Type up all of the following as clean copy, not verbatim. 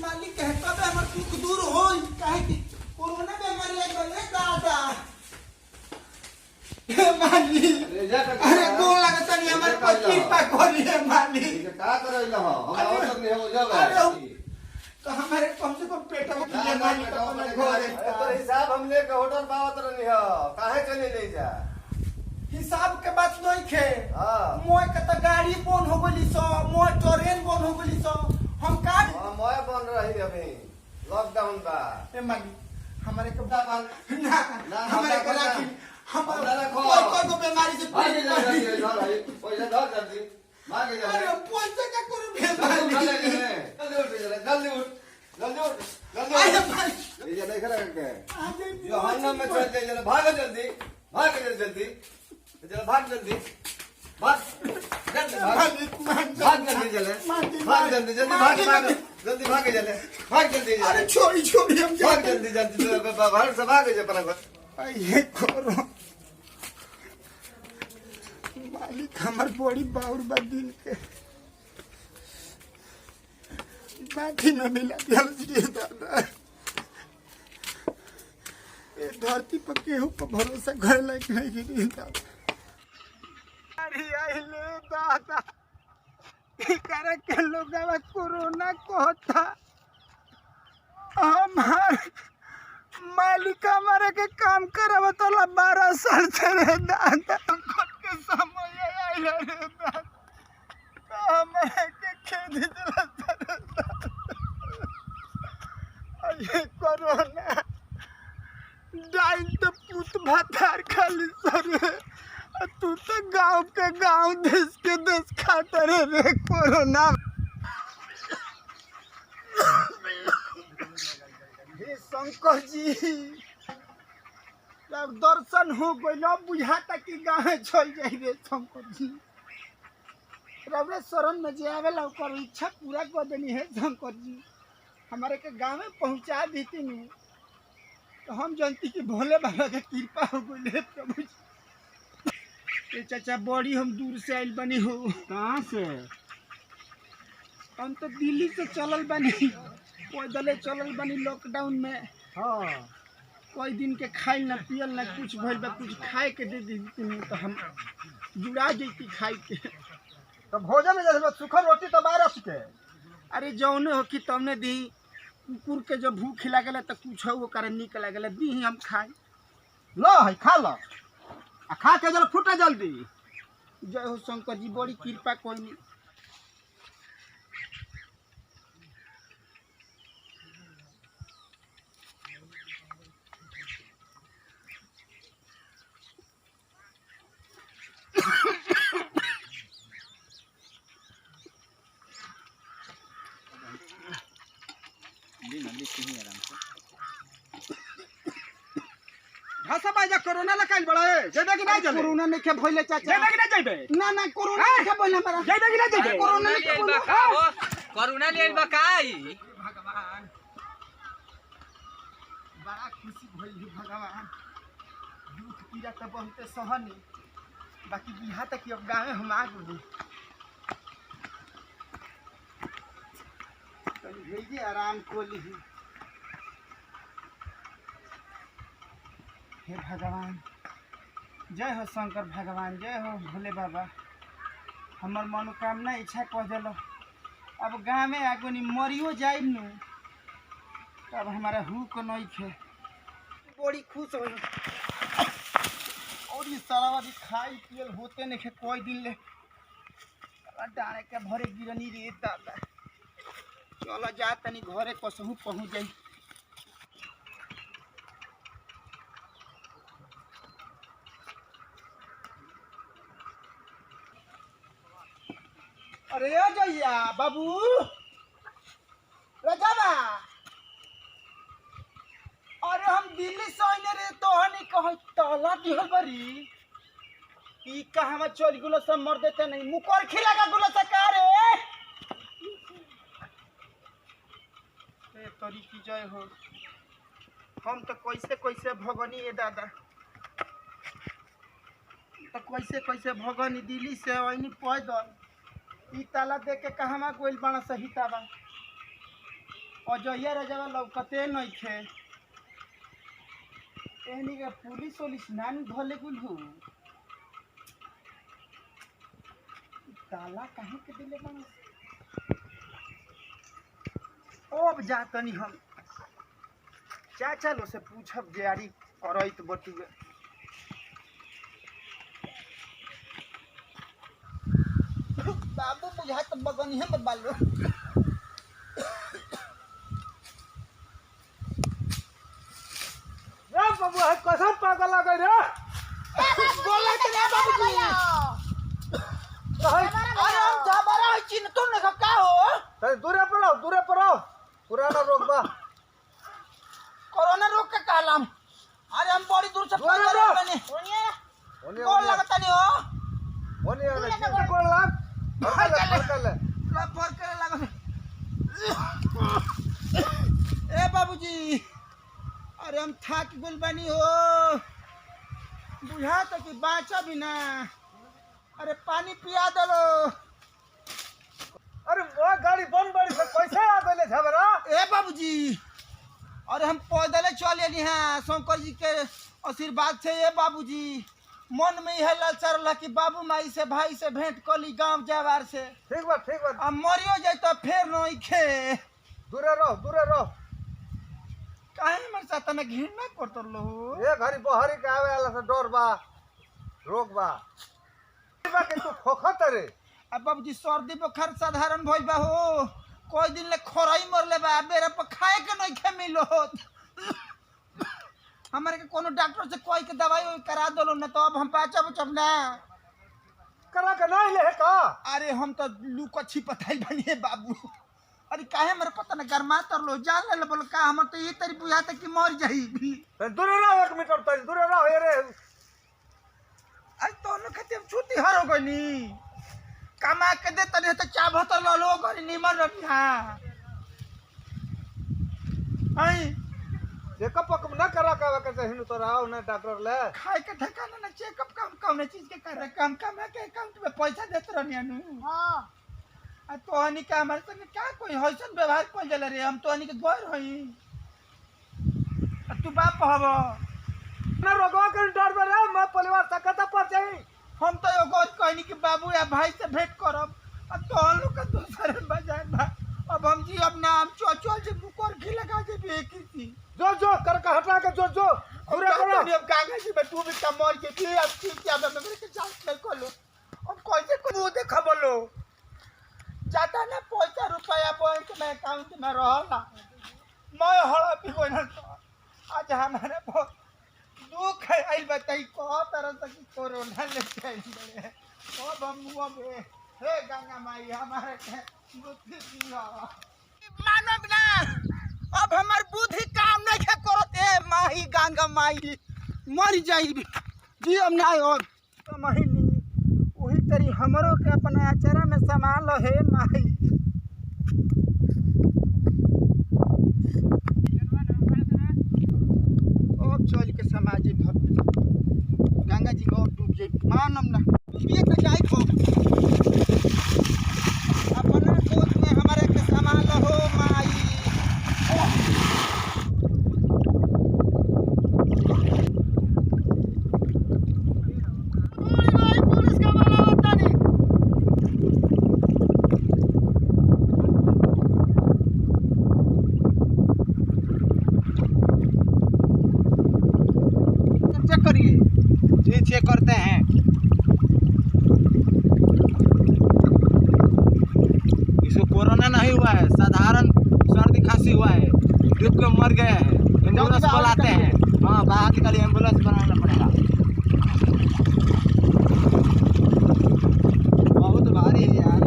मालिक कहता है हमर दुख दूर हो काहे कि कोरोना बीमारी आ गइल दादा मालिक अरे गोल लगता नहीं हमर पर कृपा करिए मालिक का करैला हो हम और सब नहीं हो जाबे तो हमारे कम से कम पेट में किले मालिक अपना घर तो हिसाब हम लेके होटल बावत रहनी हो काहे चले ले जा हिसाब के बात नहीं खे हां मोय के त गाड़ी बंद हो गइली सो मोय ट्रेन बंद हो गइली सो हम का मोय बन रही अभी लॉकडाउन बा ए मालिक हमारे के ना हमारे के राखी हम रखो कोई को बीमारी से भागे जा पैसा धर जल्दी भागे जा अरे पैसा का करू बीमारी जल्दी उठ आइए भाई ये नहीं करा के जो हन्ना में चल दे जरा भाग जल्दी जरा भाग जल्दी भाग जल्दी चले भाग जल्दी जल्दी भागे चले भाग जल्दी अरे छोड़ी हम भाग जल्दी बाहर से भागे जा पर ये करो मालिक हमार बड़ी बाउर बदिल के बाकी न मिला दिल जी दादा ये धरती पर केहू पर भरोसा करे लायक नहीं गिरी दादा अरे आइले दादा इकरा के लोगवा कोरोना कहता हमार मालिक हमारे के काम करब तो 12 साल से रे दादा खुद के समय आइले रे दादा हमारे के खेद दिला ये कोरोना डाइन तो पुत भातार खाली सर तू तो गांव के गांव देश के देश खाता रे कोरोना हे शंकर जी जब दर्शन हो गइल बुझाता कि गाँव चल जाई रे शंकर जी रवरे शरण में जे आवेला ओकर इच्छा पूरा कर देनी है शंकर जी हमारे के गाँव में पहुंचा देती नहीं तो हम जानती कि भोले बाबा के कृपा हो गई प्रभु जी चाचा बड़ी हम दूर से आइल बनी हो कहाँ से हम तो दिल्ली से चलल बनी पैदले चलल बनी लॉकडाउन में हाँ कोई दिन के खाई ना पियल ना कुछ भइल बा कुछ खाए के दे देती तो हम जुड़ा जैती खाई के तो भोजन में जैसे सूखल रोटी तो 12 के अरे जौने हो कि तमने दी कुकुर के जो भूख लागल तो कुछ हो करे निक लागल दी हम खाई लो है खा लो आ खा के जरा फूटा जल्दी जय हो शंकर जी बड़ी कृपा कोई नहीं भाषा बाजा कोरोना लकाइल बड़ा है जेबे कि नहीं चले कोरोना ने के भइले चाचा जेबे कि नहीं जेबे ना कोरोना ने के भइले हमरा जेबे कि नहीं जेबे कोरोना ने के भइले कोरोना ले बा काई भगवान बड़ा खुशी भइल भगवान दुख पीड़ा तो बहुते सहनी बाकी बिहा तक अब गाँव हम आ गए भेजिए आराम को ली हे भगवान जय हो शंकर भगवान जय हो भोले बाबा हमार मनोकामना इच्छा कह दिल अब गाँव में आगो नहीं मरियो जाए नु तब हमारा हु को नहीं खे बड़ी खुश हो और ये सारा भी खाई पियल होते नहीं खे कोई दिन ले डाले के भरे गिरनी रे दादा चलो जा तनी घरे कसहू पहुँच जाई अरे जैया बाबू रजाना अरे हम दिल्ली से आइले रे तोहनी कह ताला दिहल बरी ई कहां चल गुलो सब मर देते नहीं मुकर खिला का गुलो सकार ए तोरी की जय हो हम तो कैसे कैसे भगनी ए दादा तो कैसे कैसे भगनी दिल्ली से वही पैदल ई ताला देख के कहवा गोइल बना सही ताबा अजय रजवा लौकते नहीं खे एहनी के पुलिस उलिस नानी धले गुल हो ताला कहीं के दिले बना अब जातनी हम चाचा लो से पूछब जारी करत बटुए बाबू बुझा तो बगनी है बालो रे बाबू है कसम पागल लगे रे बोले तो रे बाबू जी अरे हम जबरा चिन तो न का हो तनी दूरे पर आओ पुराना रोग बा कोरोना रोग का कालम अरे हम बड़ी दूर से दूर पैदल रहो। बने ओने कौन लगता नहीं हो ओने ओने चिंता कोन लाग फरकल लफर करे लगा ए बाबूजी अरे हम थक गुल बनी हो बुझा तो कि बाचा भी ना अरे पानी पिया दलो अरे वो गाड़ी बंद बड़ी से कैसे आ गइले झबरा ए बाबूजी अरे हम पैदल चल एली हैं शंकर जी के आशीर्वाद से ए बाबूजी मन में यह ललचर रहा कि बाबू माई से भाई से भेंट कली गांव जवार से ठीक बा अब मरियो जाए तो फिर नहीं खे दूरे रहो काहे हमर साथ में घृणा करत लो ये घरी बहरी के आवे वाला से डर बा रोग बा बा के तू खोखत रे अब बाबूजी सर्दी बुखार साधारण भइल बा हो कोई दिन ले खोराई मरले बा बेरा पर खाए के नहीं खे मिलो हमारे के कोनो डॉक्टर से कोई के दवाई ओई करा दलो न तो अब हम बचब ना करा के नहीं ले का अरे हम तो लूको छिपताई बनिए बाबू अरे काहे मेरे पता न गरमा तर लो जान ले बोल का हम तो ये तरी बुझाते कि मर जाई तनी दूरे रहो 1 मीटर तनी दूरे रहो ये रे आज तो न खते छुट्टी हर हो गनी कमा के दे तने तो चा भतर लो लो गनी निमर रखा आई चेकअप न करा का के हिनु तो रहो न डॉक्टर ले खाए के ठिकाना न चेकअप काम कौन चीज के कर काम कमा के अकाउंट में पैसा देत रहनी अनु हां आ तो हनी का हमारे संग क्या कोई हसन व्यवहार कोल जला रे हम तो हनी के गौर हई तू बाप हबो न रोगवा के डर में रे मैं परिवार सकता पर जाई हम तो यो गौर कहनी कि बाबू या भाई से भेंट करब अब तो हम लोग का दूसरे बाजार बा अब हम जी अपना हम चोचो से बुकर घी लगा दे बेकी थी जो कर का हटा के जो पूरा करो अब कागज में तू भी कमर के लिए अब ठीक क्या मैं मेरे के जांच कर को लो अब कैसे को मुंह देखा बोलो जाता ना पैसा रुपया बैंक में अकाउंट में रहला मैं हड़ा भी कोई ना आज हमारे बहुत दुख है आई बताई को तरह से कि कोरोना ले चाहिए ओ बम्बुआ में हे गंगा माई हमारे के बुद्धि दिया मानो बिना अब हमार बुद्धि काम नहीं है करते माही गंगा माई मर जाई जी हम ना और तो महीनी वही तरी हमरो के अपना आचारा में संभाल हे माई अब चल के समाज गंगा जी को डूब जाई मानम ना ये तो जाई हो अपना कोच में हमारे के संभाल हो माई चेक करते हैं इसको कोरोना नहीं हुआ है साधारण सर्दी खांसी हुआ है डूब के मर गए हैं एम्बुलेंस बुलाते हैं हाँ बाहर निकलिए एम्बुलेंस बनाना पड़ेगा बहुत भारी है यार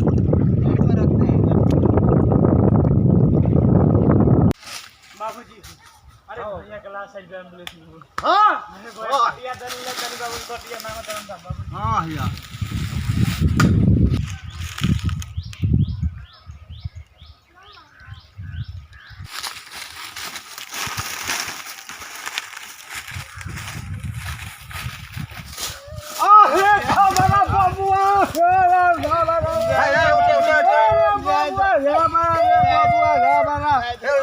रखते हैं बाबूजी अरे भैया क्लास साइड एम्बुलेंस में हां मैंने गोटिया दल ले तनी बाबू गोटिया मांगा तरन था बाबू हां भैया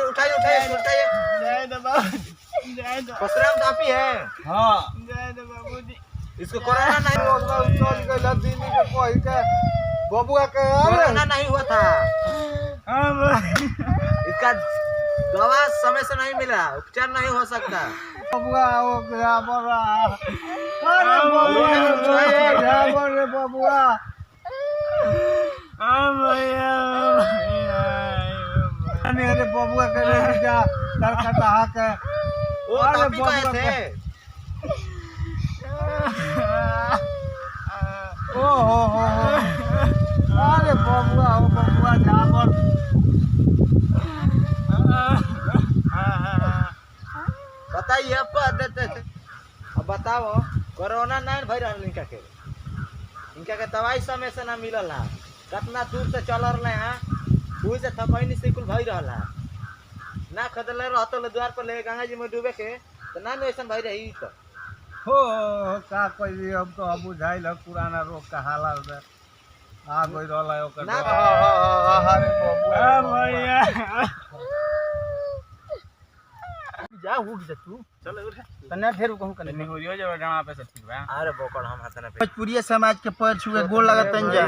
उठाइए उठाइए उठाइए। जय दो बाबू जय दो परशुराम तो आप ही है। हाँ जय दो बाबूजी इसको कोरोना नहीं हुआ, चल गया दिन के कोई के बबुआ के कोरोना नहीं हुआ था। इसका दवा समय से नहीं मिला, उपचार नहीं हो सकता। बबुआ हो गया बड़ा। अरे बबुआ रे बबुआ। अरे बबुआ के ले जा कलकत्ता के। वो अरे बबुआ थे। ओ हो अरे बबुआ हो बबुआ जाबर। बताइए अब देते थे। अब बताओ कोरोना नहीं भई रहल इनका के दवाई समय से ना मिलल है। कितना दूर से चल रहे हैं, कोई से थकैनी से कुल भई रहल है ना। खदले रहतो ले द्वार पर ले गंगा जी में डूबे के तो ना ऐसन भई रही। तो हो का कोई अब तो अब बुझाइल पुराना रोग का हालत है आ गई रहल ओकर ना। अरे बबुआ भैया जा हुक जा तू चल उठ तने ढेर कहूं कने नहीं हो जो डामा पे से ठीक बा। अरे बोकड़ हम हसने पे भोजपुरिया समाज के पैर छुए गोल लगतन जा।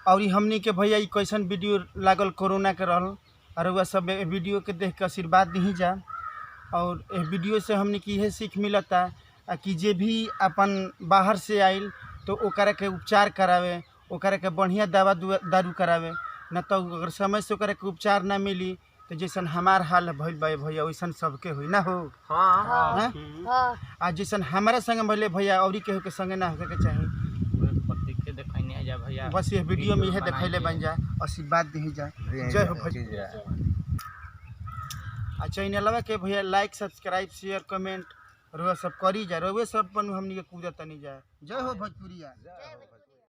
और ई हमनी के भैया ई कैसन वीडियो लागल कोरोना के रहल और वह सब वीडियो के देख के आशीर्वाद दी जा। और इस वीडियो से हमने की यह सीख मिलता कि जे भी अपन बाहर से आइल तो ओकरा के उपचार करावे, ओकरा के बढ़िया दवा दारू करावे, न तो अगर समय से ओकरा के उपचार ना मिली तो जैसन हमार हाल भइल बा भैया वैसन सबके हुई ना हो। हाँ आ जैसन हमारा संग भले भैया और केहू के संगे ना होके के चाहिए। भैया बस ये वीडियो में यह देखैले बन जाए, आशीर्वाद दी जाए। जय हो भैया। आ चैनलवा के भैया लाइक सब्सक्राइब शेयर कमेंट रोवे सब करी जा। रोवे सब हमनी के कूदत नहीं जाए। जय हो भोजपुरिया।